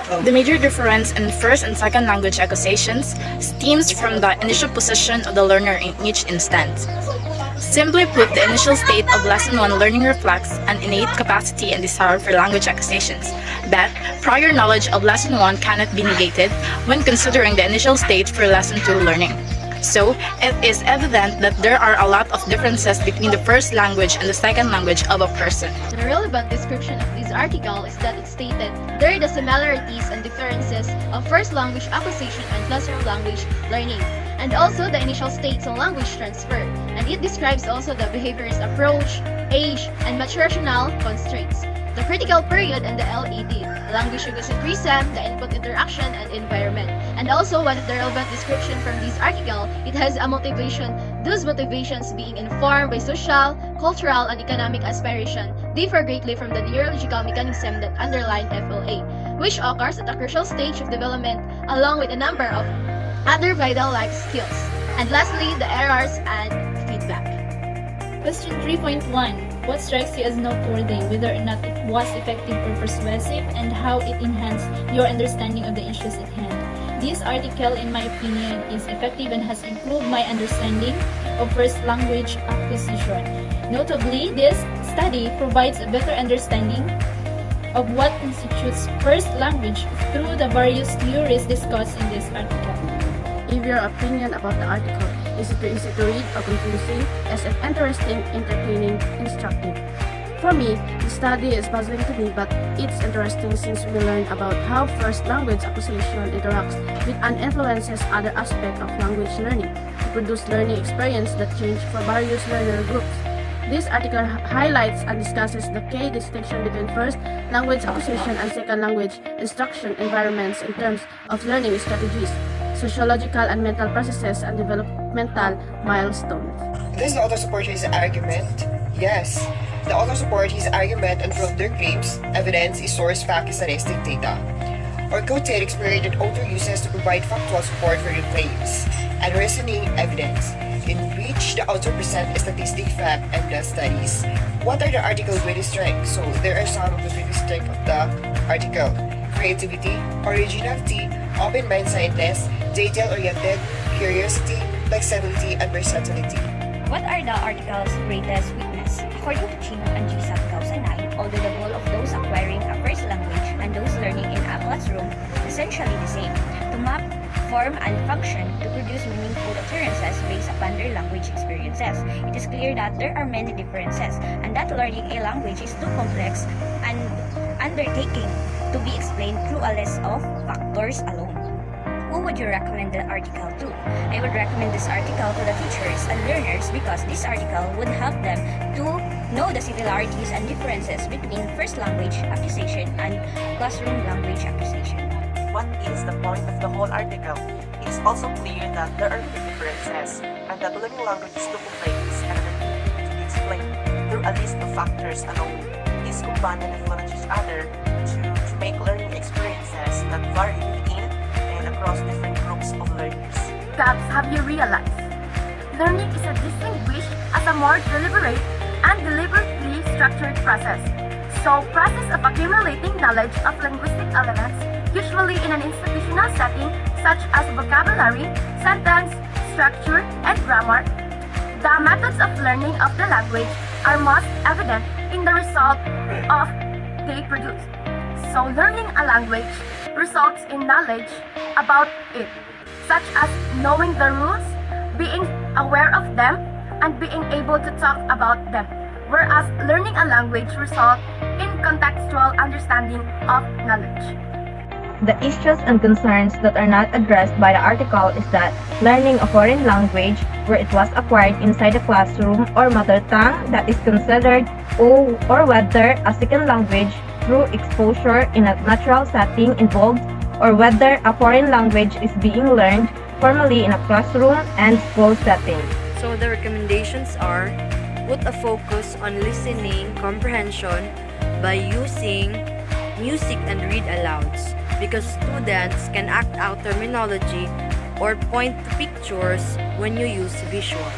The major difference in first and second language acquisitions stems from the initial position of the learner in each instance. Simply put, the initial state of Lesson 1 learning reflects an innate capacity and desire for language acquisitions, but prior knowledge of Lesson 1 cannot be negated when considering the initial state for Lesson 2 learning. So, it is evident that there are a lot of differences between the first language and the second language of a person. The relevant description of this article is that it stated there are the similarities and differences of first language acquisition and classroom language learning, and also the initial states of language transfer, and it describes also the behavior's approach, age, and maturational constraints. The critical period and the LED, language acquisition prism, the input interaction, and environment. And also one of the relevant description from this article, it has a motivation, those motivations being informed by social, cultural, and economic aspiration differ greatly from the neurological mechanism that underline FLA, which occurs at a crucial stage of development along with a number of other vital life skills. And lastly, the errors and feedback. Question 3.1. What strikes you as noteworthy, whether or not it was effective or persuasive, and how it enhanced your understanding of the issues at hand? This article, in my opinion, is effective and has improved my understanding of first language acquisition. Notably, this study provides a better understanding of what constitutes first language through the various theories discussed in this article. Give your opinion about the article. Is it easy to read or confusing? Is it interesting, entertaining, instructive? For me, the study is puzzling to me, but it's interesting since we learn about how first language acquisition interacts with and influences other aspects of language learning to produce learning experience that change for various learner groups. This article highlights and discusses the key distinction between first language acquisition and second language instruction environments in terms of learning strategies, sociological and mental processes, and developmental milestones. Does the author support his argument? Yes. The author supports his argument and from their claims, evidence is source fact statistic data, or quoted experience that author uses to provide factual support for their claims, and reasoning evidence, in which the author presents statistic fact and the studies. What are the article's greatest strengths? So there are some of the greatest strengths of the article: creativity, originality, open mindedness, detail-oriented, curiosity, flexibility, and versatility. What are the article's greatest weakness? According to Chino and Gisa 2009, although the goal of those acquiring a first language and those learning in a classroom is essentially the same, to map, form, and function to produce meaningful occurrences based upon their language experiences, it is clear that there are many differences and that learning a language is too complex and undertaking to be explained through a list of factors alone. Who would you recommend the article to? I would recommend this article to the teachers and learners because this article would help them to know the similarities and differences between first language acquisition and classroom language acquisition. What is the point of the whole article? It is also clear that there are big differences and that learning language is too complex and undertaking to be explained through a list of factors alone. These combine and influence each other to make learning experiences that vary within and across different groups of learners. Perhaps have you realized? Learning is a distinguished as a more deliberate and deliberately structured process. So, process of accumulating knowledge of linguistic elements, usually in an institutional setting such as vocabulary, sentence, structure, and grammar. The methods of learning of the language are most evident in the result of they produce. So, learning a language results in knowledge about it, such as knowing the rules, being aware of them, and being able to talk about them, whereas learning a language results in contextual understanding of knowledge. The issues and concerns that are not addressed by the article is that learning a foreign language where it was acquired inside the classroom or mother tongue that is considered or whether a second language through exposure in a natural setting involved or whether a foreign language is being learned formally in a classroom and school setting. So the recommendations are: put a focus on listening comprehension by using music and read alouds, because students can act out terminology or point to pictures when you use visuals.